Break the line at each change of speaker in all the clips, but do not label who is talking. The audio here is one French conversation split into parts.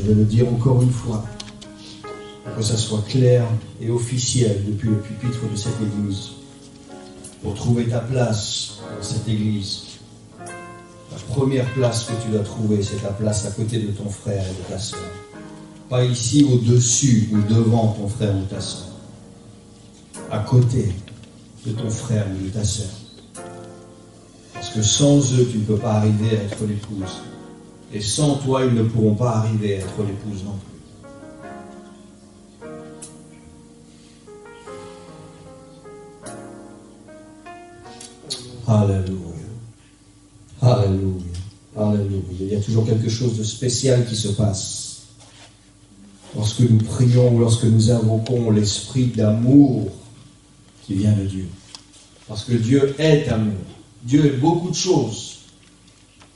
vais le dire encore une fois, pour que ça soit clair et officiel depuis le pupitre de cette église. Pour trouver ta place dans cette église, la première place que tu dois trouver, c'est ta place à côté de ton frère et de ta soeur. Pas ici au-dessus ou devant ton frère ou ta soeur. À côté de ton frère ou de ta soeur. Parce que sans eux, tu ne peux pas arriver à être l'épouse. Et sans toi, ils ne pourront pas arriver à être l'épouse non plus. Alléluia. Alléluia. Alléluia. Il y a toujours quelque chose de spécial qui se passe. Lorsque nous prions ou lorsque nous invoquons l'esprit d'amour qui vient de Dieu. Parce que Dieu est amour. Dieu est beaucoup de choses.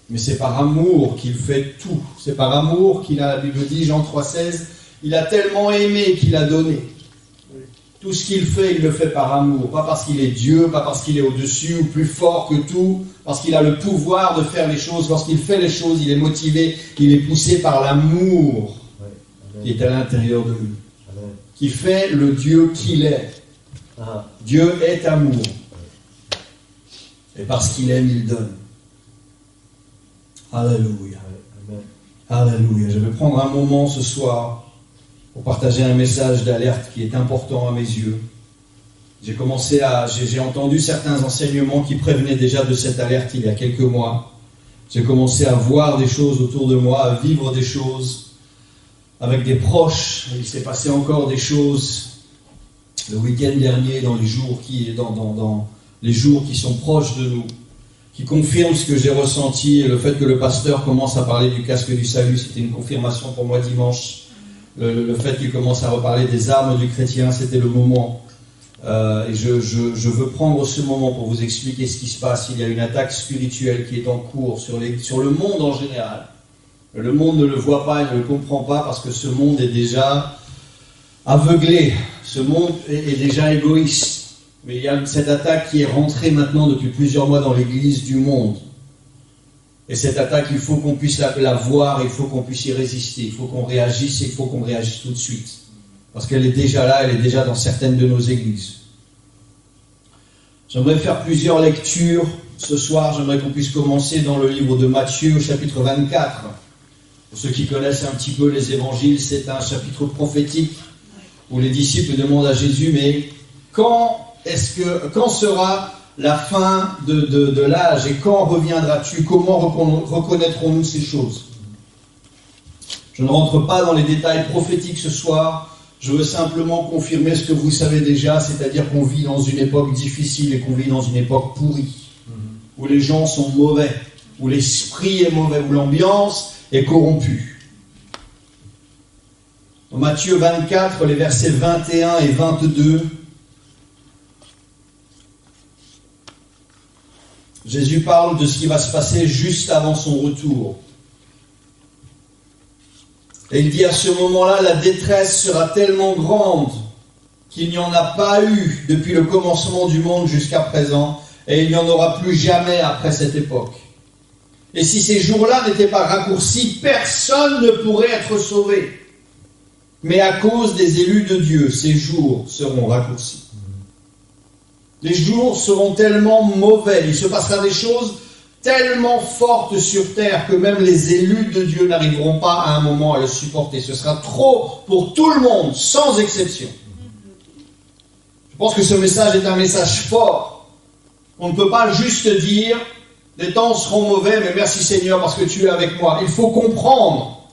Mais c'est par amour qu'il fait tout. C'est par amour qu'il a, la Bible dit, Jean 3,16, il a tellement aimé qu'il a donné. Tout ce qu'il fait, il le fait par amour. Pas parce qu'il est Dieu, pas parce qu'il est au-dessus ou plus fort que tout, parce qu'il a le pouvoir de faire les choses. Lorsqu'il fait les choses, il est motivé, il est poussé par l'amour qui est à l'intérieur de lui. Qui fait le Dieu qu'il est. Dieu est amour. Et parce qu'il aime, il donne. Alléluia. Alléluia. Je vais prendre un moment ce soir pour partager un message d'alerte qui est important à mes yeux. J'ai entendu certains enseignements qui prévenaient déjà de cette alerte il y a quelques mois. J'ai commencé à voir des choses autour de moi, à vivre des choses avec des proches. Il s'est passé encore des choses le week-end dernier dans les jours qui sont proches de nous, qui confirment ce que j'ai ressenti. Et le fait que le pasteur commence à parler du casque du salut, c'était une confirmation pour moi dimanche. Le fait qu'il commence à reparler des armes du chrétien, c'était le moment. Et je veux prendre ce moment pour vous expliquer ce qui se passe. Il y a une attaque spirituelle qui est en cours sur le monde en général. Le monde ne le voit pas, il ne le comprend pas parce que ce monde est déjà aveuglé. Ce monde est déjà égoïste. Mais il y a cette attaque qui est rentrée maintenant depuis plusieurs mois dans l'église du monde. Et cette attaque, il faut qu'on puisse la voir, il faut qu'on puisse y résister, il faut qu'on réagisse et il faut qu'on réagisse tout de suite. Parce qu'elle est déjà là, elle est déjà dans certaines de nos églises. J'aimerais faire plusieurs lectures. Ce soir, j'aimerais qu'on puisse commencer dans le livre de Matthieu, au chapitre 24. Pour ceux qui connaissent un petit peu les évangiles, c'est un chapitre prophétique où les disciples demandent à Jésus, mais quand sera la fin de l'âge et quand reviendras-tu? Comment reconnaîtrons-nous ces choses? Je ne rentre pas dans les détails prophétiques ce soir. Je veux simplement confirmer ce que vous savez déjà, c'est-à-dire qu'on vit dans une époque difficile et qu'on vit dans une époque pourrie, où les gens sont mauvais, où l'esprit est mauvais, où l'ambiance est corrompue. Dans Matthieu 24, les versets 21 et 22, Jésus parle de ce qui va se passer juste avant son retour. Et il dit à ce moment-là, la détresse sera tellement grande qu'il n'y en a pas eu depuis le commencement du monde jusqu'à présent, et il n'y en aura plus jamais après cette époque. Et si ces jours-là n'étaient pas raccourcis, personne ne pourrait être sauvé. Mais à cause des élus de Dieu, ces jours seront raccourcis. Les jours seront tellement mauvais, il se passera des choses tellement fortes sur terre que même les élus de Dieu n'arriveront pas à un moment à le supporter. Ce sera trop pour tout le monde, sans exception. Je pense que ce message est un message fort. On ne peut pas juste dire « les temps seront mauvais, mais merci Seigneur parce que tu es avec moi ». Il faut comprendre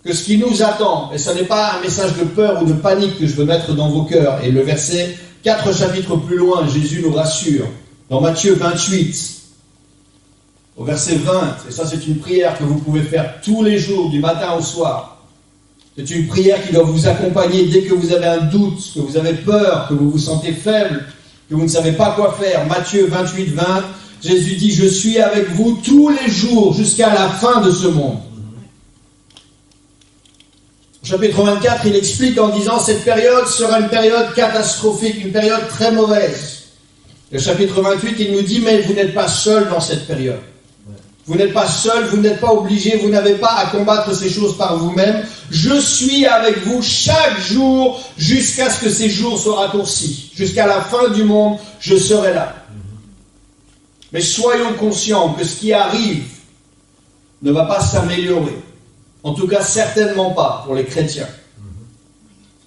que ce qui nous attend, et ce n'est pas un message de peur ou de panique que je veux mettre dans vos cœurs, et le verset 4 chapitres plus loin, Jésus nous rassure, dans Matthieu 28, au verset 20, et ça c'est une prière que vous pouvez faire tous les jours, du matin au soir. C'est une prière qui doit vous accompagner dès que vous avez un doute, que vous avez peur, que vous vous sentez faible, que vous ne savez pas quoi faire. Matthieu 28, 20, Jésus dit « Je suis avec vous tous les jours jusqu'à la fin de ce monde ». Au chapitre 24, il explique en disant « Cette période sera une période catastrophique, une période très mauvaise ». Le chapitre 28, il nous dit « Mais vous n'êtes pas seuls dans cette période. Vous n'êtes pas seul, vous n'êtes pas obligé, vous n'avez pas à combattre ces choses par vous-même. Je suis avec vous chaque jour jusqu'à ce que ces jours soient raccourcis. Jusqu'à la fin du monde, je serai là. Mais soyons conscients que ce qui arrive ne va pas s'améliorer. En tout cas, certainement pas pour les chrétiens.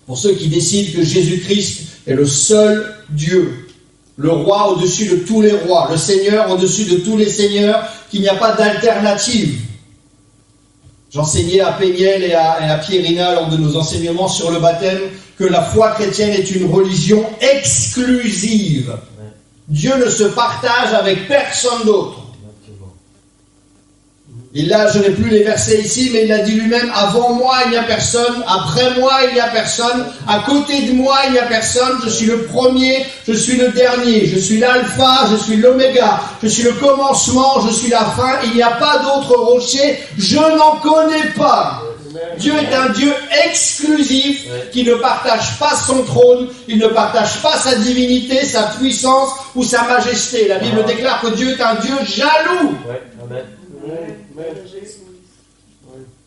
Pour ceux qui décident que Jésus-Christ est le seul Dieu, le roi au-dessus de tous les rois, le Seigneur au-dessus de tous les seigneurs, qu'il n'y a pas d'alternative. J'enseignais à Péniel et à Pierrina lors de nos enseignements sur le baptême que la foi chrétienne est une religion exclusive. Dieu ne se partage avec personne d'autre. Et là, je n'ai plus les versets ici, mais il a dit lui-même, avant moi, il n'y a personne, après moi, il n'y a personne, à côté de moi, il n'y a personne, je suis le premier, je suis le dernier, je suis l'alpha, je suis l'oméga, je suis le commencement, je suis la fin, il n'y a pas d'autre rocher, je n'en connais pas. Dieu est un Dieu exclusif qui ne partage pas son trône, il ne partage pas sa divinité, sa puissance ou sa majesté. La Bible déclare que Dieu est un Dieu jaloux.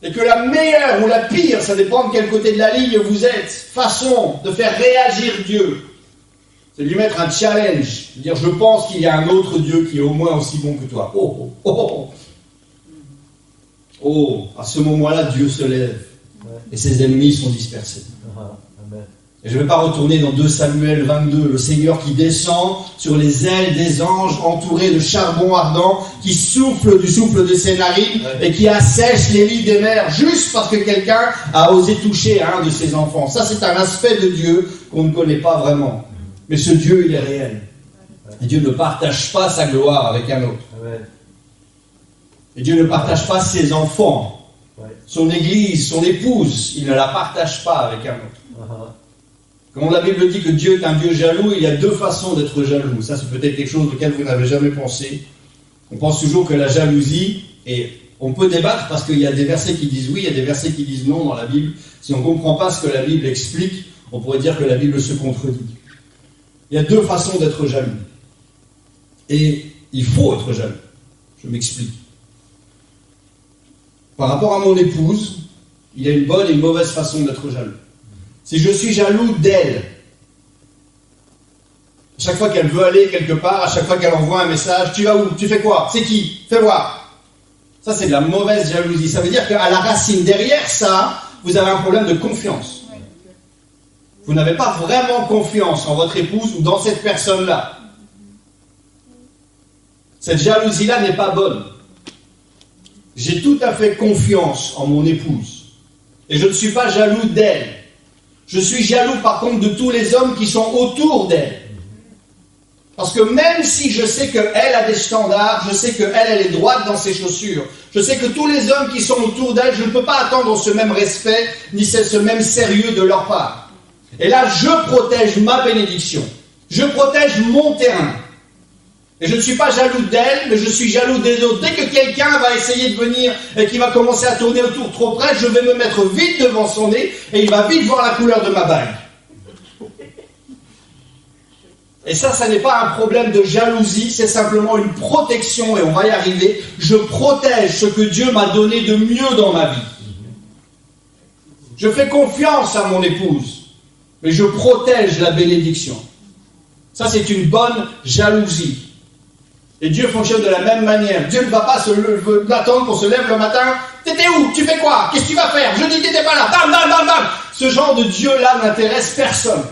Et que la meilleure ou la pire, ça dépend de quel côté de la ligne vous êtes, façon de faire réagir Dieu, c'est de lui mettre un challenge. De dire, je pense qu'il y a un autre Dieu qui est au moins aussi bon que toi. Oh, oh, oh. Oh, à ce moment-là, Dieu se lève et ses ennemis sont dispersés. Et je ne vais pas retourner dans 2 Samuel 22, le Seigneur qui descend sur les ailes des anges entourés de charbon ardent, qui souffle du souffle de ses narines et qui assèche les lits des mers juste parce que quelqu'un a osé toucher un de ses enfants. Ça, c'est un aspect de Dieu qu'on ne connaît pas vraiment. Mais ce Dieu, il est réel. Et Dieu ne partage pas sa gloire avec un autre. Et Dieu ne partage pas ses enfants, son église, son épouse. Il ne la partage pas avec un autre. Comme la Bible dit que Dieu est un Dieu jaloux, il y a 2 façons d'être jaloux. Ça, c'est peut-être quelque chose auquel vous n'avez jamais pensé. On pense toujours que la jalousie, et on peut débattre parce qu'il y a des versets qui disent oui, il y a des versets qui disent non dans la Bible. Si on ne comprend pas ce que la Bible explique, on pourrait dire que la Bible se contredit. Il y a 2 façons d'être jaloux. Et il faut être jaloux. Je m'explique. Par rapport à mon épouse, il y a une bonne et une mauvaise façon d'être jaloux. Si je suis jaloux d'elle, à chaque fois qu'elle veut aller quelque part, à chaque fois qu'elle envoie un message, tu vas où? Tu fais quoi? C'est qui? Fais voir. Ça, c'est de la mauvaise jalousie. Ça veut dire qu'à la racine, derrière ça, vous avez un problème de confiance. Vous n'avez pas vraiment confiance en votre épouse ou dans cette personne-là. Cette jalousie-là n'est pas bonne. J'ai tout à fait confiance en mon épouse. Et je ne suis pas jaloux d'elle. Je suis jaloux par contre de tous les hommes qui sont autour d'elle. Parce que même si je sais qu'elle a des standards, je sais qu'elle est droite dans ses chaussures, je sais que tous les hommes qui sont autour d'elle, je ne peux pas attendre ce même respect, ni ce même sérieux de leur part. Et là, je protège ma bénédiction. Je protège mon terrain. Et je ne suis pas jaloux d'elle, mais je suis jaloux des autres. Dès que quelqu'un va essayer de venir et qui va commencer à tourner autour trop près, je vais me mettre vite devant son nez et il va vite voir la couleur de ma bague. Et ça n'est pas un problème de jalousie, c'est simplement une protection et on va y arriver. Je protège ce que Dieu m'a donné de mieux dans ma vie. Je fais confiance à mon épouse, mais je protège la bénédiction. Ça, c'est une bonne jalousie. Et Dieu fonctionne de la même manière. Dieu ne va pas attendre qu'on se lève le matin. T'étais où? Tu fais quoi? Qu'est-ce que tu vas faire? Je dis t'étais pas là. Bam, bam, bam, bam. Ce genre de Dieu-là n'intéresse personne.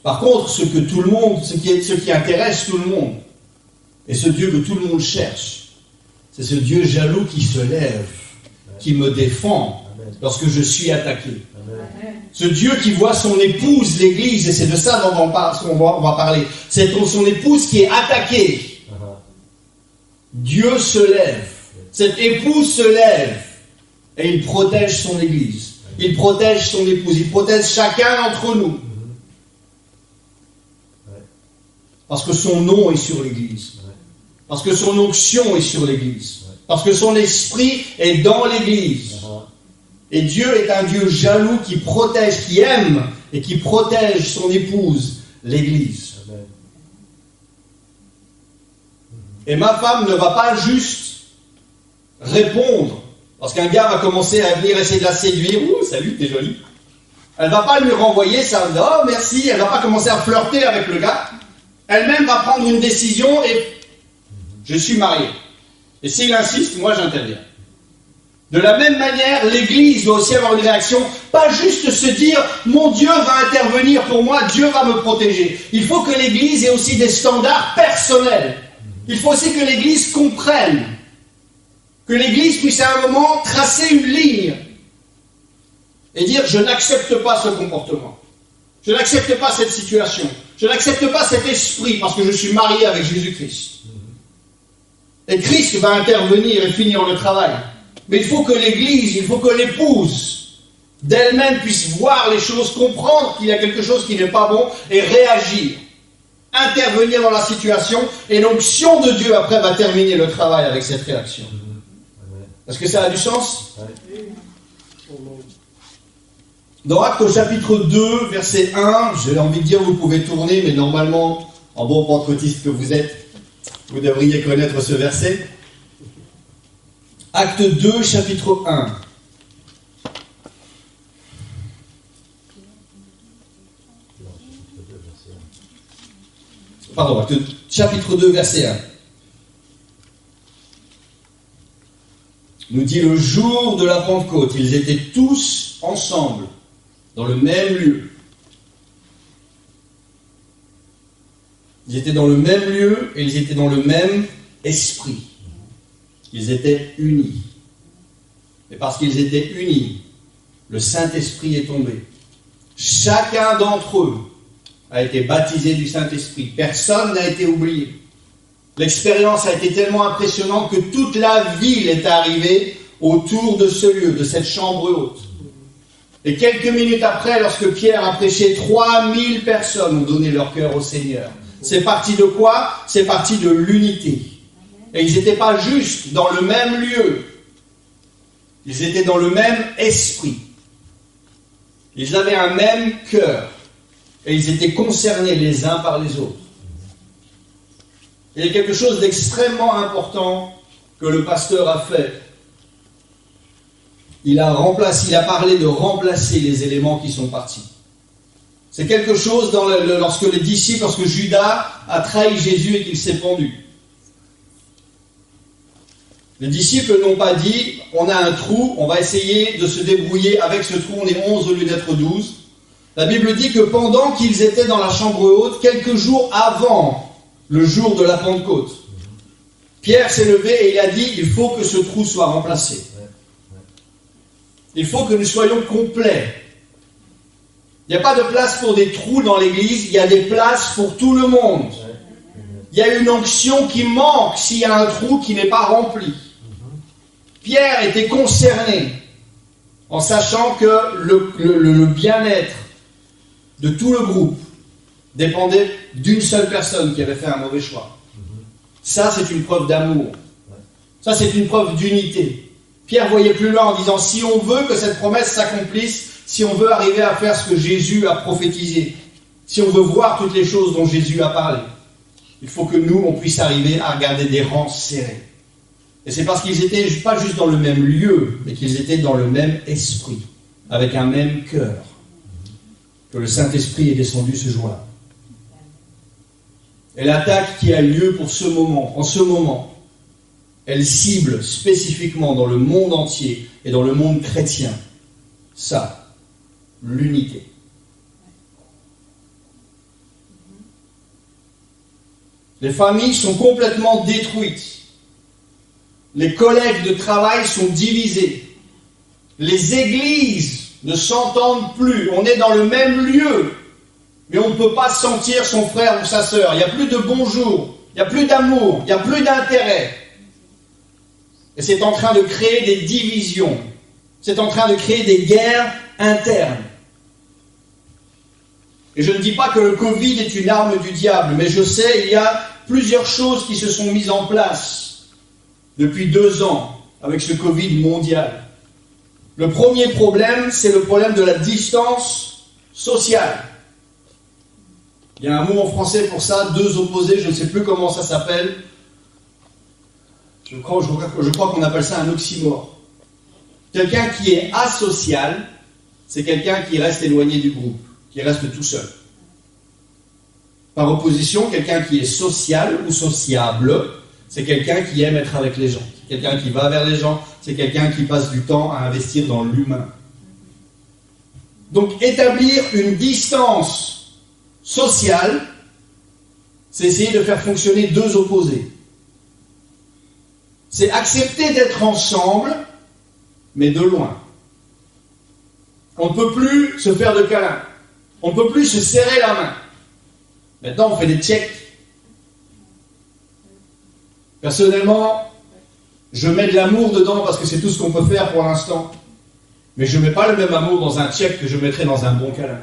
Par contre, ce qui intéresse tout le monde, et ce Dieu que tout le monde cherche, c'est ce Dieu jaloux qui se lève, qui me défend lorsque je suis attaqué. Ce Dieu qui voit son épouse, l'Église, et c'est de ça dont on va parler, c'est son épouse qui est attaquée. Dieu se lève, cette épouse se lève, et il protège son Église, il protège son épouse, il protège chacun d'entre nous. Parce que son nom est sur l'Église, parce que son onction est sur l'Église, parce que son esprit est dans l'Église. Et Dieu est un Dieu jaloux qui protège, qui aime et qui protège son épouse, l'Église. Et ma femme ne va pas juste répondre. Lorsqu'un gars va commencer à venir essayer de la séduire, « Ouh, salut, t'es jolie !» Elle ne va pas lui renvoyer ça, « Oh, merci !» Elle ne va pas commencer à flirter avec le gars. Elle-même va prendre une décision et « Je suis marié. » Et s'il insiste, moi j'interviens. De la même manière, l'Église doit aussi avoir une réaction, pas juste se dire « Mon Dieu va intervenir pour moi, Dieu va me protéger ». Il faut que l'Église ait aussi des standards personnels. Il faut aussi que l'Église comprenne, que l'Église puisse à un moment tracer une ligne et dire « Je n'accepte pas ce comportement, je n'accepte pas cette situation, je n'accepte pas cet esprit parce que je suis marié avec Jésus-Christ ». Et Christ va intervenir et finir le travail. Mais il faut que l'Église, il faut que l'épouse d'elle-même puisse voir les choses, comprendre qu'il y a quelque chose qui n'est pas bon et réagir. Intervenir dans la situation et l'onction de Dieu après va terminer le travail avec cette réaction. Est-ce que ça a du sens? Dans Actes au chapitre 2, verset 1, j'ai envie de dire vous pouvez tourner, mais normalement, en bon pentecôtiste que vous êtes, vous devriez connaître ce verset. Acte 2, chapitre 1. Pardon, Acte, chapitre 2, verset 1. Nous dit le jour de la Pentecôte, ils étaient tous ensemble, dans le même lieu. Ils étaient dans le même lieu et ils étaient dans le même esprit. Ils étaient unis. Et parce qu'ils étaient unis, le Saint-Esprit est tombé. Chacun d'entre eux a été baptisé du Saint-Esprit. Personne n'a été oublié. L'expérience a été tellement impressionnante que toute la ville est arrivée autour de ce lieu, de cette chambre haute. Et quelques minutes après, lorsque Pierre a prêché, 3000 personnes ont donné leur cœur au Seigneur. C'est parti de quoi? C'est parti de l'unité. Et ils n'étaient pas juste dans le même lieu. Ils étaient dans le même esprit. Ils avaient un même cœur. Et ils étaient concernés les uns par les autres. Il y a quelque chose d'extrêmement important que le pasteur a fait. Il a parlé de remplacer les éléments qui sont partis. C'est quelque chose lorsque Judas a trahi Jésus et qu'il s'est pendu. Les disciples n'ont pas dit, on a un trou, on va essayer de se débrouiller avec ce trou, on est 11 au lieu d'être 12. La Bible dit que pendant qu'ils étaient dans la chambre haute, quelques jours avant le jour de la Pentecôte, Pierre s'est levé et il a dit, il faut que ce trou soit remplacé. Il faut que nous soyons complets. Il n'y a pas de place pour des trous dans l'église, il y a des places pour tout le monde. Il y a une onction qui manque s'il y a un trou qui n'est pas rempli. Pierre était concerné en sachant que le bien-être de tout le groupe dépendait d'une seule personne qui avait fait un mauvais choix. Ça, c'est une preuve d'amour. Ça, c'est une preuve d'unité. Pierre voyait plus loin en disant, si on veut que cette promesse s'accomplisse, si on veut arriver à faire ce que Jésus a prophétisé, si on veut voir toutes les choses dont Jésus a parlé, il faut que nous, on puisse arriver à garder des rangs serrés. Et c'est parce qu'ils étaient pas juste dans le même lieu, mais qu'ils étaient dans le même esprit, avec un même cœur, que le Saint-Esprit est descendu ce jour-là. Et l'attaque qui a lieu en ce moment, elle cible spécifiquement dans le monde entier et dans le monde chrétien, ça, l'unité. Les familles sont complètement détruites. Les collègues de travail sont divisés. Les églises ne s'entendent plus. On est dans le même lieu, mais on ne peut pas sentir son frère ou sa sœur. Il n'y a plus de bonjour, il n'y a plus d'amour, il n'y a plus d'intérêt. Et c'est en train de créer des divisions. C'est en train de créer des guerres internes. Et je ne dis pas que le Covid est une arme du diable, mais je sais, il y a plusieurs choses qui se sont mises en place depuis 2 ans avec ce Covid mondial. Le premier problème, c'est le problème de la distance sociale. Il y a un mot en français pour ça, 2 opposés, je ne sais plus comment ça s'appelle. Je crois qu'on appelle ça un oxymore. Quelqu'un qui est asocial, c'est quelqu'un qui reste éloigné du groupe, qui reste tout seul. Par opposition, quelqu'un qui est social ou sociable, c'est quelqu'un qui aime être avec les gens. C'est quelqu'un qui va vers les gens, c'est quelqu'un qui passe du temps à investir dans l'humain. Donc établir une distance sociale, c'est essayer de faire fonctionner deux opposés. C'est accepter d'être ensemble, mais de loin. On ne peut plus se faire de câlins. On ne peut plus se serrer la main. Maintenant, on fait des tchèques. Personnellement, je mets de l'amour dedans parce que c'est tout ce qu'on peut faire pour l'instant. Mais je ne mets pas le même amour dans un tchèque que je mettrais dans un bon câlin.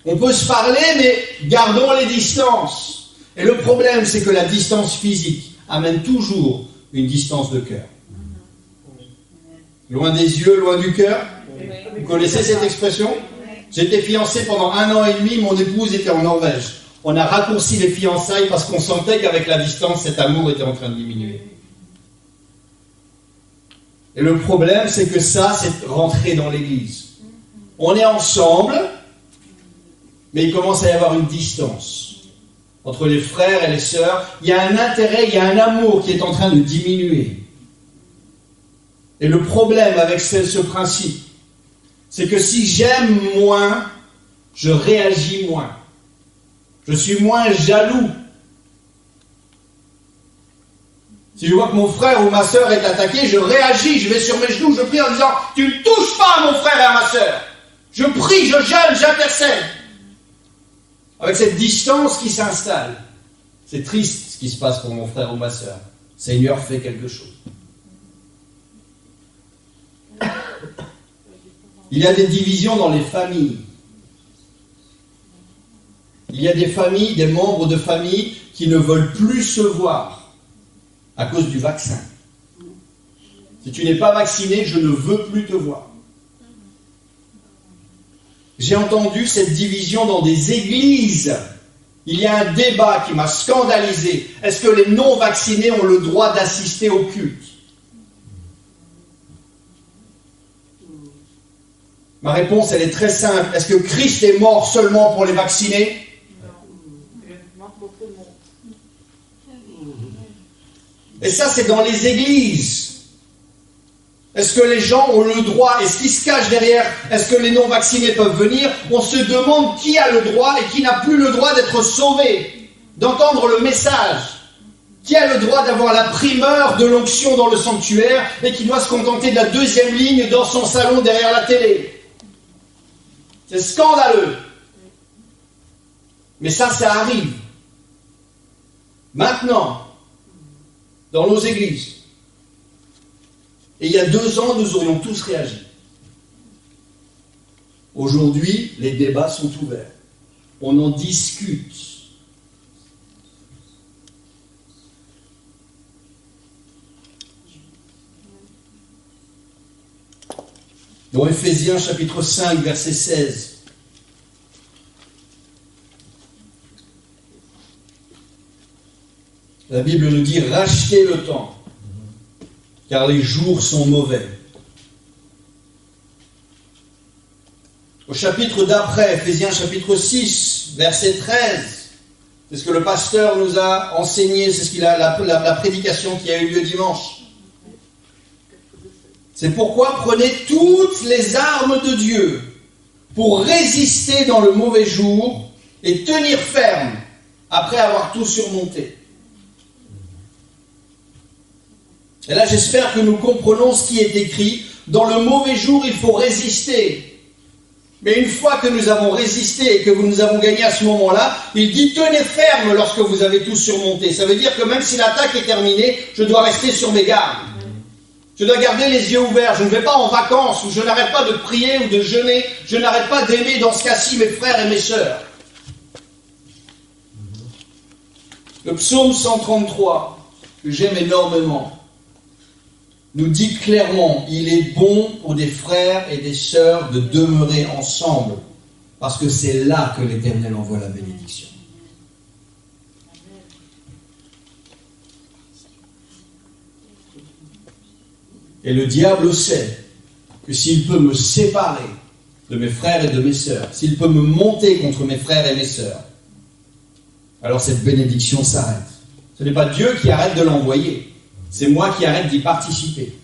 On peut se parler, mais gardons les distances. Et le problème, c'est que la distance physique amène toujours une distance de cœur. Loin des yeux, loin du cœur. Vous connaissez cette expression? J'étais fiancé pendant 1 an et demi, mon épouse était en Norvège. On a raccourci les fiançailles parce qu'on sentait qu'avec la distance, cet amour était en train de diminuer. Et le problème, c'est que ça, c'est rentré dans l'église. On est ensemble, mais il commence à y avoir une distance entre les frères et les sœurs. Il y a un intérêt, il y a un amour qui est en train de diminuer. Et le problème avec ce principe, c'est que si j'aime moins, je réagis moins. Je suis moins jaloux. Si je vois que mon frère ou ma sœur est attaqué, je réagis, je vais sur mes genoux, je prie en disant « Tu ne touches pas à mon frère et à ma sœur !» Je prie, je jeûne, j'intercède. Avec cette distance qui s'installe, c'est triste ce qui se passe pour mon frère ou ma sœur. Seigneur, fais quelque chose. Il y a des divisions dans les familles. Il y a des familles, des membres de famille qui ne veulent plus se voir à cause du vaccin. Si tu n'es pas vacciné, je ne veux plus te voir. J'ai entendu cette division dans des églises. Il y a un débat qui m'a scandalisé. Est-ce que les non-vaccinés ont le droit d'assister au culte? Ma réponse, elle est très simple. Est-ce que Christ est mort seulement pour les vaccinés? Et ça, c'est dans les églises. Est-ce que les gens ont le droit? Est-ce qu'ils se cachent derrière? Est-ce que les non-vaccinés peuvent venir? On se demande qui a le droit et qui n'a plus le droit d'être sauvé, d'entendre le message. Qui a le droit d'avoir la primeur de l'onction dans le sanctuaire et qui doit se contenter de la 2e ligne dans son salon derrière la télé? C'est scandaleux. Mais ça arrive. Maintenant, dans nos églises. Et il y a 2 ans, nous aurions tous réagi. Aujourd'hui, les débats sont ouverts. On en discute. Dans Éphésiens chapitre 5, verset 16. La Bible nous dit « Rachetez le temps, car les jours sont mauvais. » Au chapitre d'après, Éphésiens chapitre 6, verset 13, c'est ce que le pasteur nous a enseigné, c'est ce qu'il a la prédication qui a eu lieu dimanche. C'est pourquoi prenez toutes les armes de Dieu pour résister dans le mauvais jour et tenir ferme après avoir tout surmonté. Et là, j'espère que nous comprenons ce qui est écrit. Dans le mauvais jour, il faut résister. Mais une fois que nous avons résisté et que nous avons gagné à ce moment-là, il dit tenez ferme lorsque vous avez tout surmonté. Ça veut dire que même si l'attaque est terminée, je dois rester sur mes gardes. Je dois garder les yeux ouverts. Je ne vais pas en vacances où je n'arrête pas de prier ou de jeûner. Je n'arrête pas d'aimer dans ce cas-ci mes frères et mes sœurs. Le psaume 133, que j'aime énormément, nous dit clairement, il est bon pour des frères et des sœurs de demeurer ensemble, parce que c'est là que l'Éternel envoie la bénédiction. Et le diable sait que s'il peut me séparer de mes frères et de mes sœurs, s'il peut me monter contre mes frères et mes sœurs, alors cette bénédiction s'arrête. Ce n'est pas Dieu qui arrête de l'envoyer, c'est moi qui arrête d'y participer.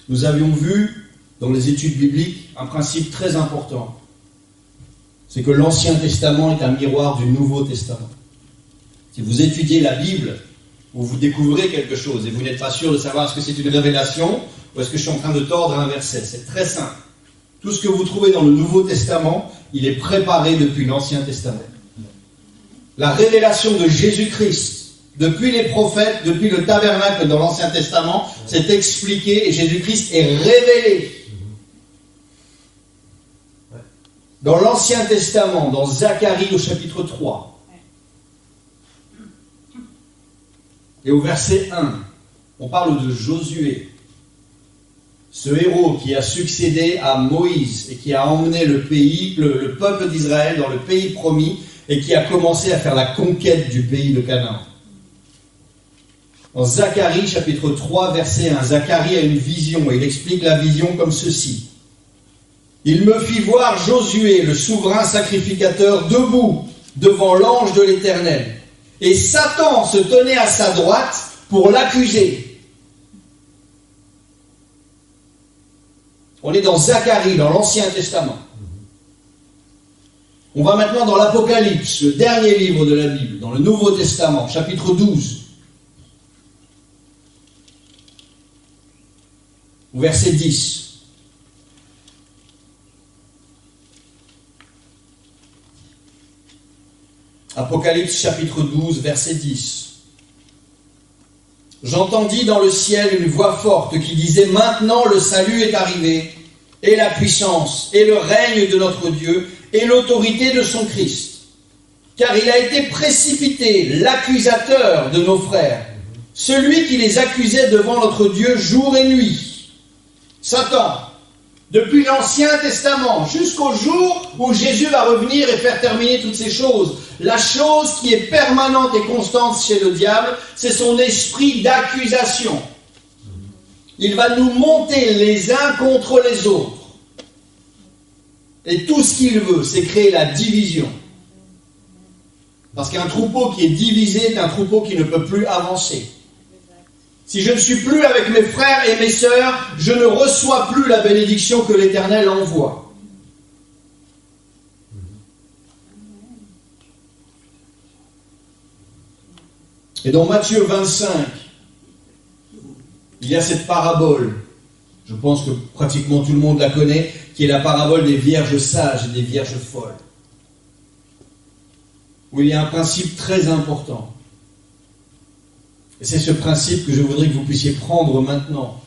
Nous avions vu dans les études bibliques un principe très important. C'est que l'Ancien Testament est un miroir du Nouveau Testament. Si vous étudiez la Bible, vous découvrez quelque chose et vous n'êtes pas sûr de savoir est-ce que c'est une révélation ou est-ce que je suis en train de tordre un verset. C'est très simple. Tout ce que vous trouvez dans le Nouveau Testament, il est préparé depuis l'Ancien Testament. La révélation de Jésus-Christ, depuis les prophètes, depuis le tabernacle dans l'Ancien Testament, c'est expliqué et Jésus-Christ est révélé. Dans l'Ancien Testament, dans Zacharie au chapitre 3, et au verset 1, on parle de Josué, ce héros qui a succédé à Moïse et qui a emmené le peuple d'Israël dans le pays promis et qui a commencé à faire la conquête du pays de Canaan. Dans Zacharie chapitre 3, verset 1, Zacharie a une vision et il explique la vision comme ceci. Il me fit voir Josué, le souverain sacrificateur, debout devant l'ange de l'Éternel. Et Satan se tenait à sa droite pour l'accuser. On est dans Zacharie, dans l'Ancien Testament. On va maintenant dans l'Apocalypse, le dernier livre de la Bible, dans le Nouveau Testament, chapitre 12. Verset 10. Apocalypse chapitre 12, verset 10. J'entendis dans le ciel une voix forte qui disait « Maintenant le salut est arrivé, et la puissance, et le règne de notre Dieu, et l'autorité de son Christ. Car il a été précipité, l'accusateur de nos frères, celui qui les accusait devant notre Dieu jour et nuit. » Satan, depuis l'Ancien Testament jusqu'au jour où Jésus va revenir et faire terminer toutes ces choses, la chose qui est permanente et constante chez le diable, c'est son esprit d'accusation. Il va nous monter les uns contre les autres. Et tout ce qu'il veut, c'est créer la division. Parce qu'un troupeau qui est divisé est un troupeau qui ne peut plus avancer. Si je ne suis plus avec mes frères et mes sœurs, je ne reçois plus la bénédiction que l'Éternel envoie. Et dans Matthieu 25, il y a cette parabole, je pense que pratiquement tout le monde la connaît, qui est la parabole des vierges sages et des vierges folles. Où il y a un principe très important. Et c'est ce principe que je voudrais que vous puissiez prendre maintenant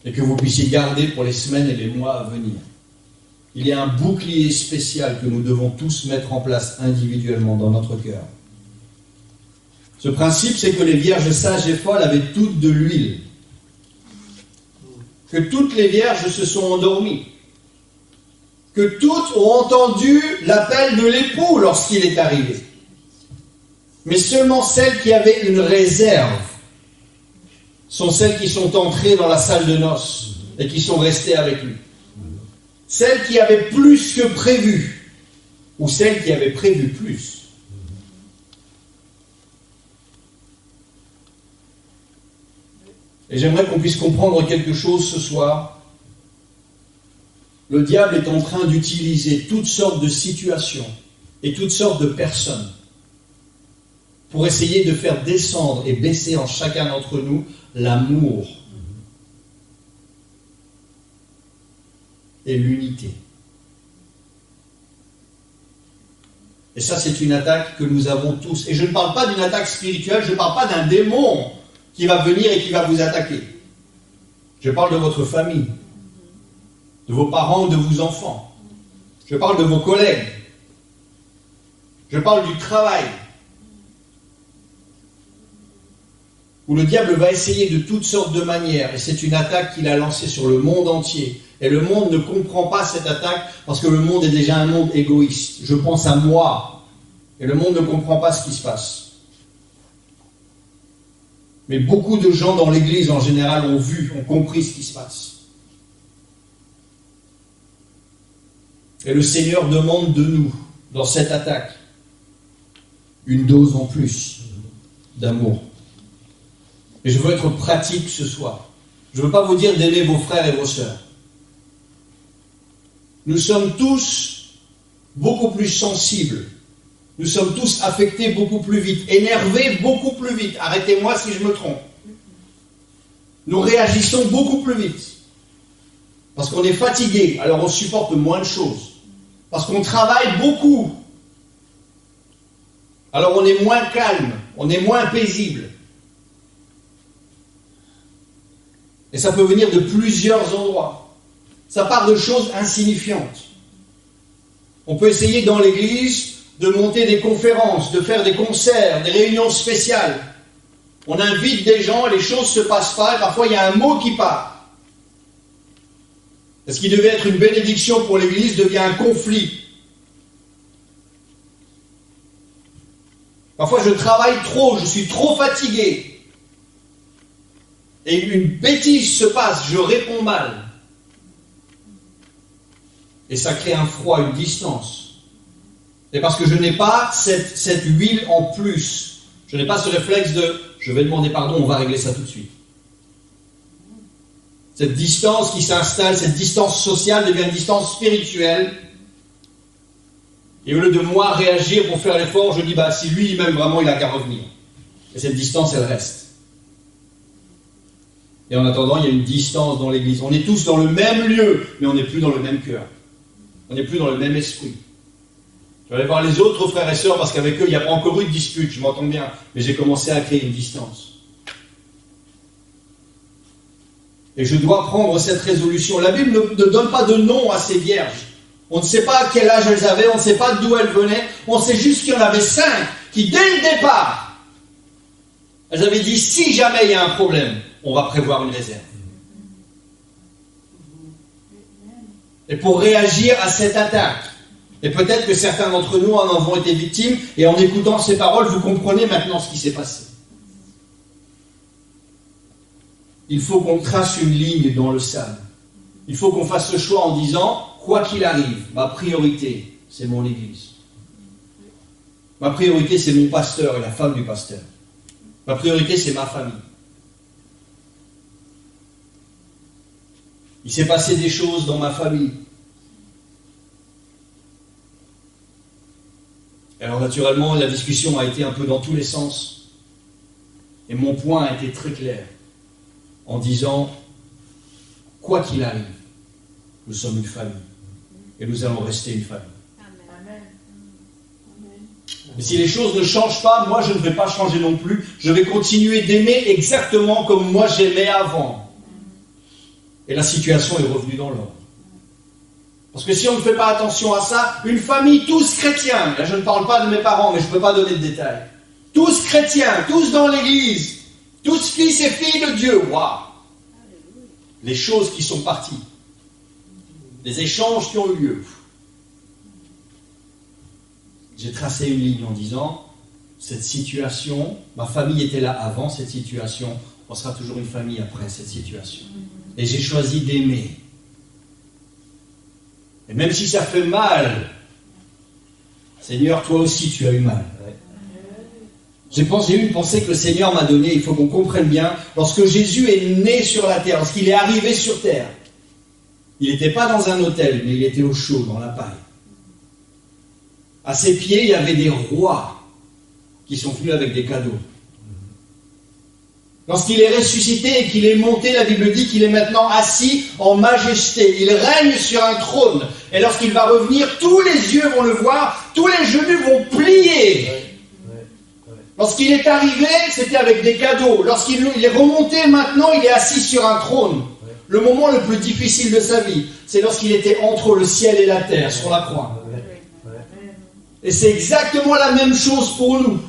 et que vous puissiez garder pour les semaines et les mois à venir. Il y a un bouclier spécial que nous devons tous mettre en place individuellement dans notre cœur. Ce principe, c'est que les vierges sages et folles avaient toutes de l'huile. Que toutes les vierges se sont endormies. Que toutes ont entendu l'appel de l'époux lorsqu'il est arrivé. Mais seulement celles qui avaient une réserve sont celles qui sont entrées dans la salle de noces et qui sont restées avec lui. Celles qui avaient plus que prévu, ou celles qui avaient prévu plus. Et j'aimerais qu'on puisse comprendre quelque chose ce soir. Le diable est en train d'utiliser toutes sortes de situations et toutes sortes de personnes pour essayer de faire descendre et baisser en chacun d'entre nous l'amour et l'unité. Et ça, c'est une attaque que nous avons tous. Et je ne parle pas d'une attaque spirituelle, je ne parle pas d'un démon qui va venir et qui va vous attaquer. Je parle de votre famille, de vos parents ou de vos enfants. Je parle de vos collègues. Je parle du travail. Où le diable va essayer de toutes sortes de manières, et c'est une attaque qu'il a lancée sur le monde entier. Et le monde ne comprend pas cette attaque, parce que le monde est déjà un monde égoïste. Je pense à moi. Et le monde ne comprend pas ce qui se passe. Mais beaucoup de gens dans l'Église en général ont vu, ont compris ce qui se passe. Et le Seigneur demande de nous, dans cette attaque, une dose en plus d'amour. Et je veux être pratique ce soir. Je ne veux pas vous dire d'aimer vos frères et vos sœurs. Nous sommes tous beaucoup plus sensibles. Nous sommes tous affectés beaucoup plus vite, énervés beaucoup plus vite. Arrêtez-moi si je me trompe. Nous réagissons beaucoup plus vite. Parce qu'on est fatigué, alors on supporte moins de choses. Parce qu'on travaille beaucoup. Alors on est moins calme, on est moins paisible. Et ça peut venir de plusieurs endroits. Ça part de choses insignifiantes. On peut essayer dans l'église de monter des conférences, de faire des concerts, des réunions spéciales. On invite des gens, les choses ne se passent pas, et parfois il y a un mot qui part. Ce qui devait être une bénédiction pour l'église devient un conflit. Parfois je travaille trop, je suis trop fatigué. Et une bêtise se passe, je réponds mal. Et ça crée un froid, une distance. C'est parce que je n'ai pas cette huile en plus. Je n'ai pas ce réflexe de « je vais demander pardon, on va régler ça tout de suite ». Cette distance qui s'installe, cette distance sociale devient une distance spirituelle. Et au lieu de moi réagir pour faire l'effort, je dis « si lui il m'aime vraiment, il n'a qu'à revenir ». Et cette distance, elle reste. Et en attendant, il y a une distance dans l'église. On est tous dans le même lieu, mais on n'est plus dans le même cœur. On n'est plus dans le même esprit. Je vais aller voir les autres frères et sœurs parce qu'avec eux, il n'y a pas encore eu de dispute, je m'entends bien. Mais j'ai commencé à créer une distance. Et je dois prendre cette résolution. La Bible ne donne pas de nom à ces vierges. On ne sait pas à quel âge elles avaient, on ne sait pas d'où elles venaient. On sait juste qu'il y en avait 5 qui, dès le départ, elles avaient dit, si jamais il y a un problème, on va prévoir une réserve. Et pour réagir à cette attaque, et peut-être que certains d'entre nous en avons été victimes, et en écoutant ces paroles, vous comprenez maintenant ce qui s'est passé. Il faut qu'on trace une ligne dans le sable. Il faut qu'on fasse ce choix en disant, quoi qu'il arrive, ma priorité, c'est mon église. Ma priorité, c'est mon pasteur et la femme du pasteur. Ma priorité, c'est ma famille. Il s'est passé des choses dans ma famille. Alors naturellement, la discussion a été un peu dans tous les sens. Et mon point a été très clair. En disant, quoi qu'il arrive, nous sommes une famille. Et nous allons rester une famille. Amen. Mais si les choses ne changent pas, moi je ne vais pas changer non plus. Je vais continuer d'aimer exactement comme moi j'aimais avant. Et la situation est revenue dans l'ordre. Parce que si on ne fait pas attention à ça, une famille, tous chrétiens, là je ne parle pas de mes parents, mais je ne peux pas donner de détails, tous chrétiens, tous dans l'église, tous fils et filles de Dieu, waouh! Les choses qui sont parties, les échanges qui ont eu lieu. J'ai tracé une ligne en disant, cette situation, ma famille était là avant cette situation, on sera toujours une famille après cette situation. Et j'ai choisi d'aimer. Et même si ça fait mal, Seigneur, toi aussi tu as eu mal. J'ai eu une pensée que le Seigneur m'a donnée, il faut qu'on comprenne bien. Lorsque Jésus est né sur la terre, lorsqu'il est arrivé sur terre, il n'était pas dans un hôtel, mais il était au chaud, dans la paille. À ses pieds, il y avait des rois qui sont venus avec des cadeaux. Lorsqu'il est ressuscité et qu'il est monté, la Bible dit qu'il est maintenant assis en majesté. Il règne sur un trône. Et lorsqu'il va revenir, tous les yeux vont le voir, tous les genoux vont plier. Lorsqu'il est arrivé, c'était avec des cadeaux. Lorsqu'il est remonté, maintenant, il est assis sur un trône. Le moment le plus difficile de sa vie, c'est lorsqu'il était entre le ciel et la terre, sur la croix. Et c'est exactement la même chose pour nous.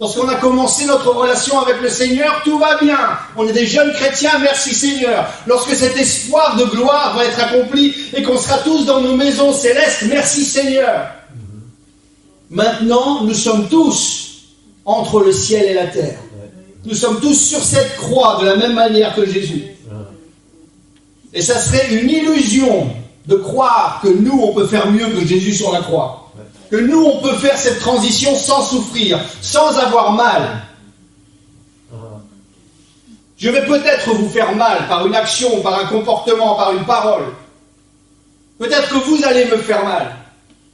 Lorsqu'on a commencé notre relation avec le Seigneur, tout va bien. On est des jeunes chrétiens, merci Seigneur. Lorsque cet espoir de gloire va être accompli et qu'on sera tous dans nos maisons célestes, merci Seigneur. Maintenant, nous sommes tous entre le ciel et la terre. Nous sommes tous sur cette croix de la même manière que Jésus. Et ça serait une illusion de croire que nous, on peut faire mieux que Jésus sur la croix. Que nous, on peut faire cette transition sans souffrir, sans avoir mal. Je vais peut-être vous faire mal par une action, par un comportement, par une parole. Peut-être que vous allez me faire mal.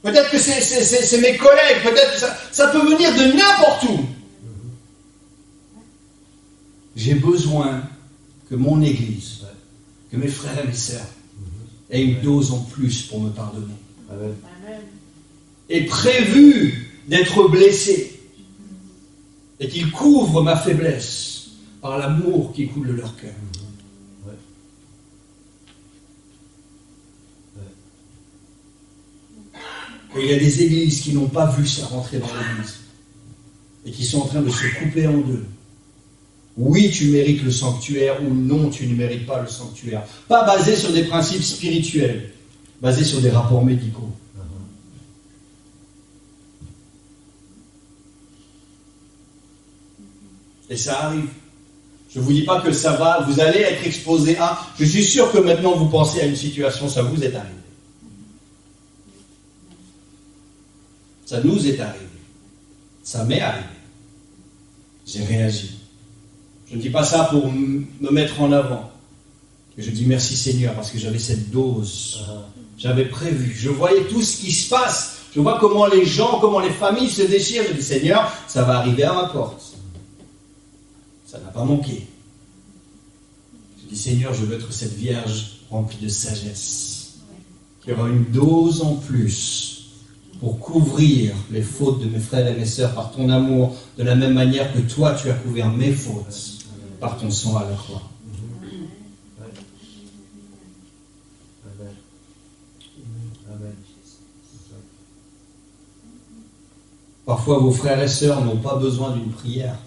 Peut-être que c'est mes collègues. Peut-être que ça peut venir de n'importe où. J'ai besoin que mon Église, que mes frères et mes sœurs aient une dose en plus pour me pardonner.
Amen.
Et prévu d'être blessé. Et qu'ils couvrent ma faiblesse par l'amour qui coule de leur cœur. Et il y a des églises qui n'ont pas vu ça rentrer dans l'église. Et qui sont en train de se couper en deux. Oui, tu mérites le sanctuaire, ou non, tu ne mérites pas le sanctuaire. Pas basé sur des principes spirituels, basé sur des rapports médicaux. Et ça arrive. Je ne vous dis pas que ça va, vous allez être exposé à... Je suis sûr que maintenant vous pensez à une situation, ça vous est arrivé. Ça nous est arrivé. Ça m'est arrivé. J'ai réagi. Je ne dis pas ça pour me mettre en avant. Je dis merci Seigneur parce que j'avais cette dose. J'avais prévu. Je voyais tout ce qui se passe. Je vois comment les gens, comment les familles se déchirent. Je dis Seigneur, ça va arriver à ma porte. Ça n'a pas manqué. Je dis Seigneur, je veux être cette vierge remplie de sagesse. Qui aura une dose en plus pour couvrir les fautes de mes frères et mes sœurs par ton amour, de la même manière que toi tu as couvert mes fautes par ton sang à la croix. Parfois vos frères et sœurs n'ont pas besoin d'une prière.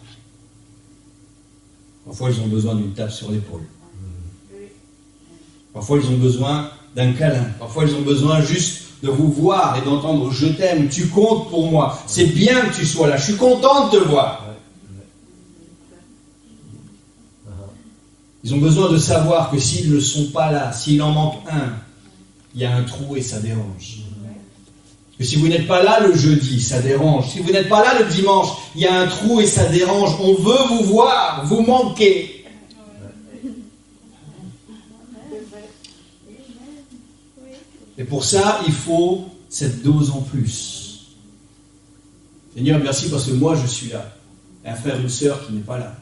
Parfois ils ont besoin d'une tape sur l'épaule. Parfois ils ont besoin d'un câlin. Parfois ils ont besoin juste de vous voir et d'entendre « Je t'aime, tu comptes pour moi, c'est bien que tu sois là, je suis content de te voir ». Ils ont besoin de savoir que s'ils ne sont pas là, s'il en manque un, il y a un trou et ça dérange. Que si vous n'êtes pas là le jeudi, ça dérange. Si vous n'êtes pas là le dimanche, il y a un trou et ça dérange. On veut vous voir, vous manquez. Et pour ça, il faut cette dose en plus. Seigneur, merci parce que moi je suis là. Et un frère, une sœur qui n'est pas là.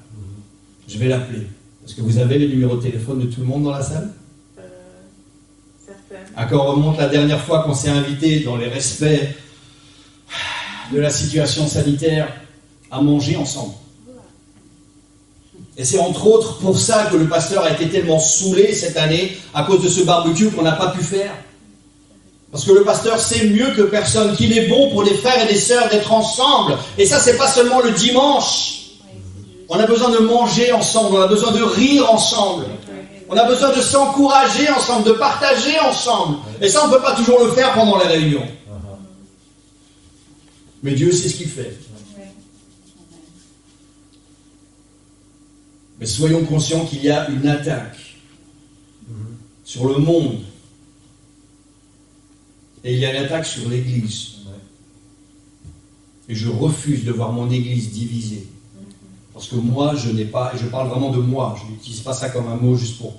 Je vais l'appeler. Est-ce que vous avez les numéros de téléphone de tout le monde dans la salle? À quand remonte la dernière fois qu'on s'est invité dans les respects de la situation sanitaire à manger ensemble? Et c'est entre autres pour ça que le pasteur a été tellement saoulé cette année à cause de ce barbecue qu'on n'a pas pu faire. Parce que le pasteur sait mieux que personne qu'il est bon pour les frères et les sœurs d'être ensemble. Et ça, c'est pas seulement le dimanche. On a besoin de manger ensemble, on a besoin de rire ensemble. On a besoin de s'encourager ensemble, de partager ensemble. Et ça, on ne peut pas toujours le faire pendant les réunions. Mais Dieu sait ce qu'il fait. Mais soyons conscients qu'il y a une attaque sur le monde. Et il y a une attaque sur l'Église. Et je refuse de voir mon Église divisée. Parce que moi, je n'ai pas, et je parle vraiment de moi, je n'utilise pas ça comme un mot juste pour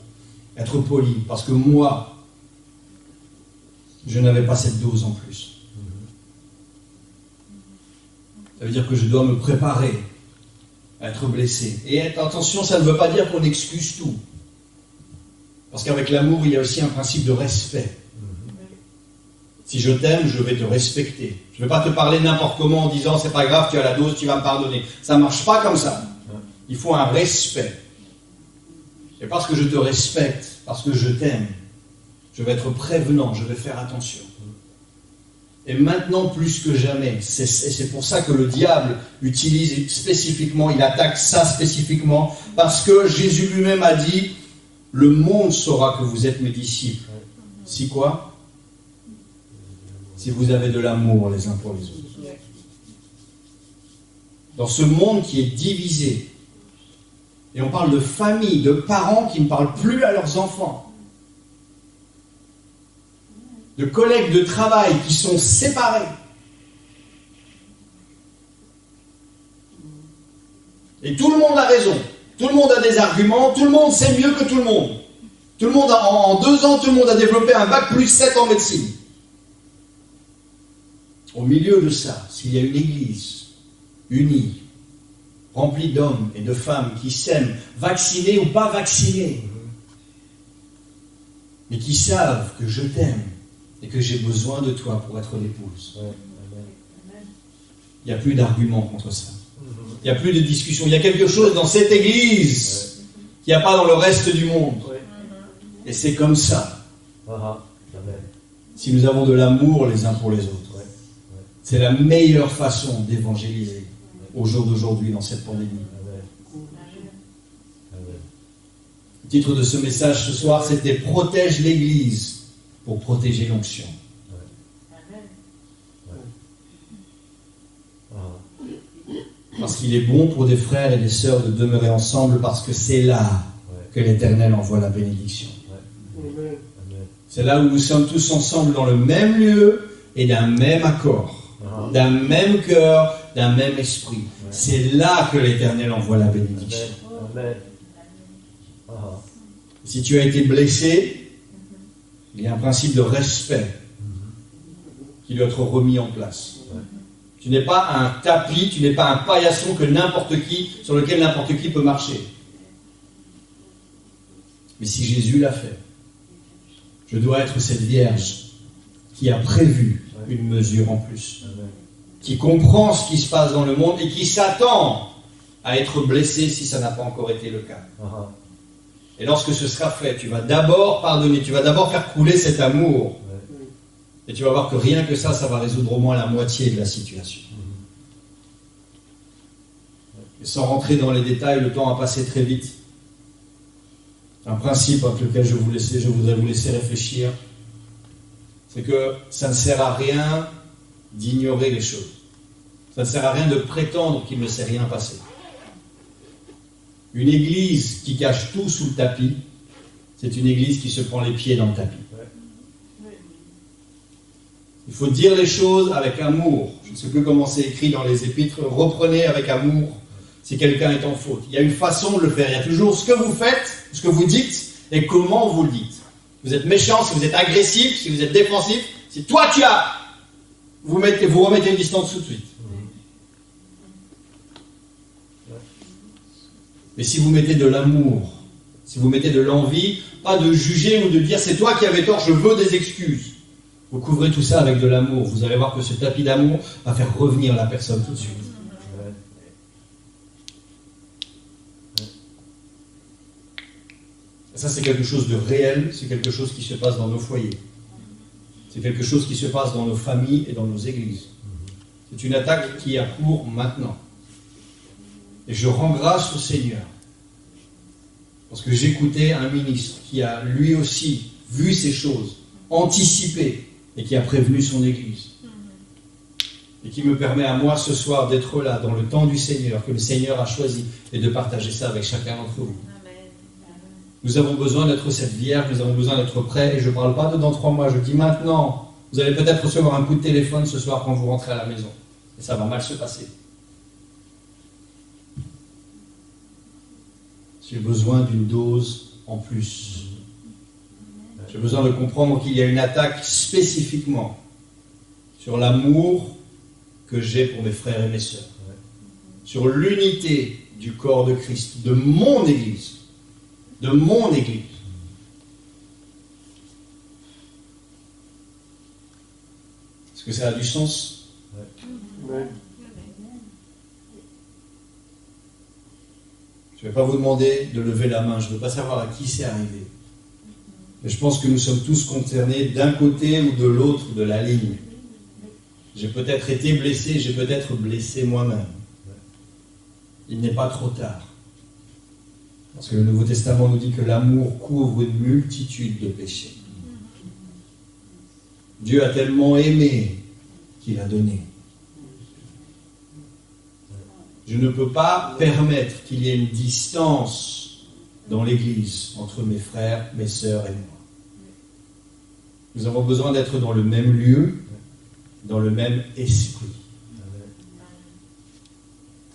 être poli, parce que moi, je n'avais pas cette dose en plus. Ça veut dire que je dois me préparer à être blessé. Et attention, ça ne veut pas dire qu'on excuse tout. Parce qu'avec l'amour, il y a aussi un principe de respect. Si je t'aime, je vais te respecter. Je ne vais pas te parler n'importe comment en disant c'est pas grave, tu as la dose, tu vas me pardonner. Ça ne marche pas comme ça. Il faut un respect. Et parce que je te respecte, parce que je t'aime, je vais être prévenant, je vais faire attention. Et maintenant plus que jamais, c'est pour ça que le diable utilise spécifiquement, il attaque ça spécifiquement, parce que Jésus lui-même a dit, le monde saura que vous êtes mes disciples. Si quoi? Si vous avez de l'amour les uns pour les autres. dans ce monde qui est divisé. Et on parle de familles, de parents qui ne parlent plus à leurs enfants. De collègues de travail qui sont séparés. Et tout le monde a raison. Tout le monde a des arguments. Tout le monde sait mieux que tout le monde. Tout le monde en 2 ans, tout le monde a développé un bac plus 7 en médecine. Au milieu de ça, s'il y a une église unie, remplie d'hommes et de femmes qui s'aiment, vaccinés ou pas vaccinés, mais qui savent que je t'aime et que j'ai besoin de toi pour être l'épouse. Il n'y a plus d'arguments contre ça. Il n'y a plus de discussion. Il y a quelque chose dans cette église qu'il n'y a pas dans le reste du monde. Et c'est comme ça. Si nous avons de l'amour les uns pour les autres, c'est la meilleure façon d'évangéliser au jour d'aujourd'hui dans cette pandémie. Le titre de ce message ce soir, c'était « Protège l'Église pour protéger l'onction ». Parce qu'il est bon pour des frères et des sœurs de demeurer ensemble, parce que c'est là que l'Éternel envoie la bénédiction. C'est là où nous sommes tous ensemble dans le même lieu et d'un même accord, d'un même cœur, d'un même esprit. C'est là que l'Éternel envoie la bénédiction. Si tu as été blessé, il y a un principe de respect qui doit être remis en place. Tu n'es pas un tapis, tu n'es pas un paillasson sur lequel n'importe qui peut marcher. Mais si Jésus l'a fait, je dois être cette vierge qui a prévu une mesure en plus, qui comprend ce qui se passe dans le monde et qui s'attend à être blessée si ça n'a pas encore été le cas. Et lorsque ce sera fait, tu vas d'abord pardonner, tu vas d'abord faire couler cet amour. Et tu vas voir que rien que ça va résoudre au moins la moitié de la situation. Et sans rentrer dans les détails, le temps a passé très vite. Un principe avec lequel je voudrais vous laisser réfléchir, c'est que ça ne sert à rien d'ignorer les choses. Ça ne sert à rien de prétendre qu'il ne s'est rien passé. Une église qui cache tout sous le tapis, c'est une église qui se prend les pieds dans le tapis. Il faut dire les choses avec amour. Je ne sais plus comment c'est écrit dans les épîtres. Reprenez avec amour si quelqu'un est en faute. Il y a une façon de le faire. Il y a toujours ce que vous faites, ce que vous dites et comment vous le dites. Vous êtes méchant, si vous êtes agressif, si vous êtes défensif, si toi tu as, vous remettez une distance tout de suite. Mais si vous mettez de l'amour, si vous mettez de l'envie, pas de juger ou de dire c'est toi qui avais tort, je veux des excuses. Vous couvrez tout ça avec de l'amour. Vous allez voir que ce tapis d'amour va faire revenir la personne tout de suite. Et ça, c'est quelque chose de réel. C'est quelque chose qui se passe dans nos foyers. C'est quelque chose qui se passe dans nos familles et dans nos églises. C'est une attaque qui a cours maintenant. Et je rends grâce au Seigneur. Parce que j'écoutais un ministre qui a lui aussi vu ces choses, anticipé, et qui a prévenu son Église. Et qui me permet à moi ce soir d'être là, dans le temps du Seigneur, que le Seigneur a choisi, et de partager ça avec chacun d'entre vous. Nous avons besoin d'être cette vierge, nous avons besoin d'être prêts, et je ne parle pas de dans 3 mois, je dis maintenant. Vous allez peut-être recevoir un coup de téléphone ce soir quand vous rentrez à la maison. Et ça va mal se passer. J'ai besoin d'une dose en plus. J'ai besoin de comprendre qu'il y a une attaque spécifiquement sur l'amour que j'ai pour mes frères et mes sœurs. Sur l'unité du corps de Christ, de mon Église. De mon Église. Est-ce que ça a du sens? Ouais. Je ne vais pas vous demander de lever la main, je ne veux pas savoir à qui c'est arrivé. Mais je pense que nous sommes tous concernés d'un côté ou de l'autre de la ligne. J'ai peut-être été blessé, j'ai peut-être blessé moi-même. Il n'est pas trop tard. Parce que le Nouveau Testament nous dit que l'amour couvre une multitude de péchés. Dieu a tellement aimé qu'il a donné. Je ne peux pas permettre qu'il y ait une distance dans l'Église entre mes frères, mes sœurs et moi. Nous avons besoin d'être dans le même lieu, dans le même esprit.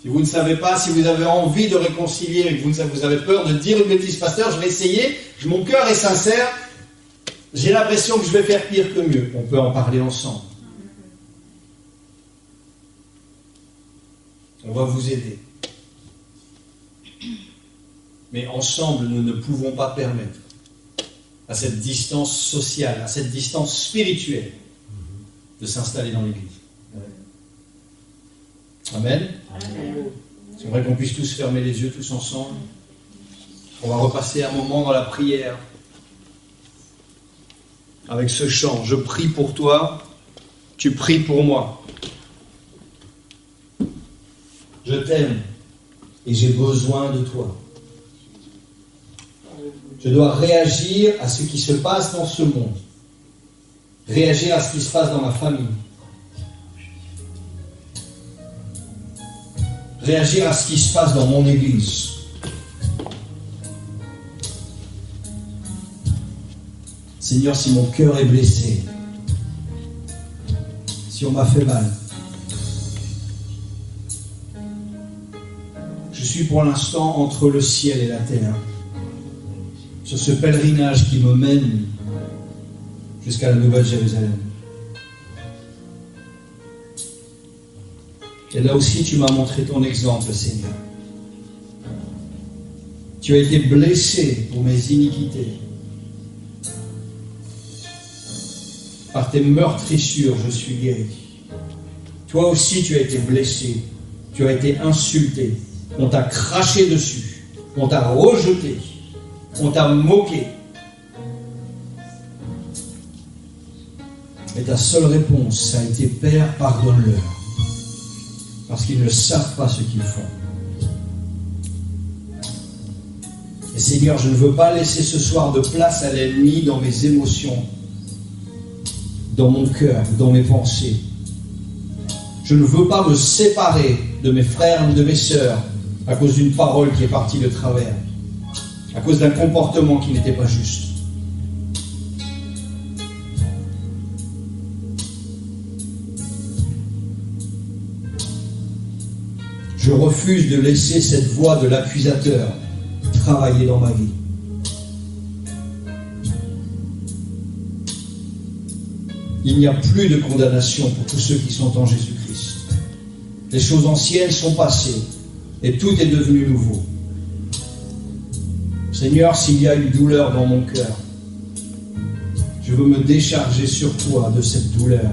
Si vous ne savez pas, si vous avez envie de réconcilier et que vous avez peur de dire une bêtise, pasteur, je vais essayer, mon cœur est sincère, j'ai l'impression que je vais faire pire que mieux. On peut en parler ensemble. On va vous aider. Mais ensemble, nous ne pouvons pas permettre à cette distance sociale, à cette distance spirituelle, de s'installer dans l'Église. Amen. J'aimerais qu'on puisse tous fermer les yeux, tous ensemble. On va repasser un moment dans la prière avec ce chant. Je prie pour toi, tu pries pour moi. Je t'aime et j'ai besoin de toi. Je dois réagir à ce qui se passe dans ce monde. Réagir à ce qui se passe dans ma famille. Réagir à ce qui se passe dans mon église. Seigneur, si mon cœur est blessé, si on m'a fait mal, je suis pour l'instant entre le ciel et la terre, sur ce pèlerinage qui me mène jusqu'à la Nouvelle Jérusalem. Et là aussi, tu m'as montré ton exemple, Seigneur. Tu as été blessé pour mes iniquités. Par tes meurtrissures, je suis guéri. Toi aussi, tu as été blessé. Tu as été insulté. On t'a craché dessus. On t'a rejeté. On t'a moqué. Et ta seule réponse, ça a été « Père, pardonne-leur ». Parce qu'ils ne savent pas ce qu'ils font. Et Seigneur, je ne veux pas laisser ce soir de place à l'ennemi dans mes émotions, dans mon cœur, dans mes pensées. Je ne veux pas me séparer de mes frères ou de mes sœurs à cause d'une parole qui est partie de travers, à cause d'un comportement qui n'était pas juste. Je refuse de laisser cette voix de l'accusateur travailler dans ma vie. Il n'y a plus de condamnation pour tous ceux qui sont en Jésus-Christ. Les choses anciennes sont passées et tout est devenu nouveau. Seigneur, s'il y a une douleur dans mon cœur, je veux me décharger sur toi de cette douleur.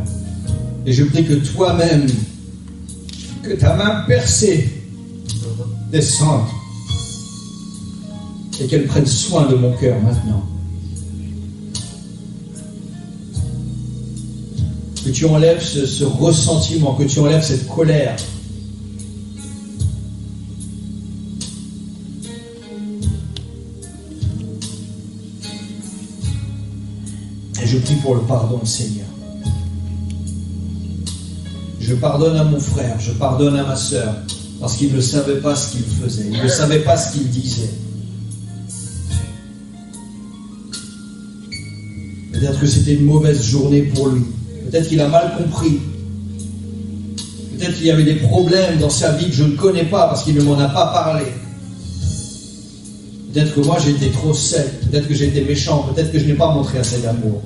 Et je prie que toi-même, que ta main percée descende et qu'elle prenne soin de mon cœur maintenant. Que tu enlèves ce ressentiment, que tu enlèves cette colère. Et je prie pour le pardon, Seigneur. Je pardonne à mon frère, je pardonne à ma sœur, parce qu'il ne savait pas ce qu'il faisait, il ne savait pas ce qu'il disait. Peut-être que c'était une mauvaise journée pour lui, peut-être qu'il a mal compris, peut-être qu'il y avait des problèmes dans sa vie que je ne connais pas parce qu'il ne m'en a pas parlé. Peut-être que moi j'ai été trop sec, peut-être que j'ai été méchant, peut-être que je n'ai pas montré assez d'amour.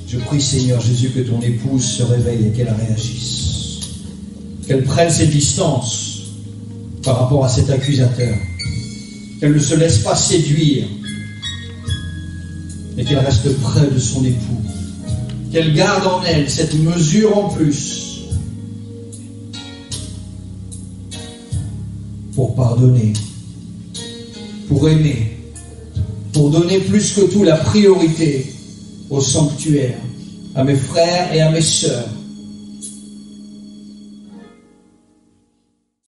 Je prie, Seigneur Jésus, que ton épouse se réveille et qu'elle réagisse. Qu'elle prenne ses distances par rapport à cet accusateur. Qu'elle ne se laisse pas séduire, mais qu'elle reste près de son époux. Qu'elle garde en elle cette mesure en plus pour pardonner, pour aimer, pour donner plus que tout la priorité au sanctuaire, à mes frères et à mes sœurs,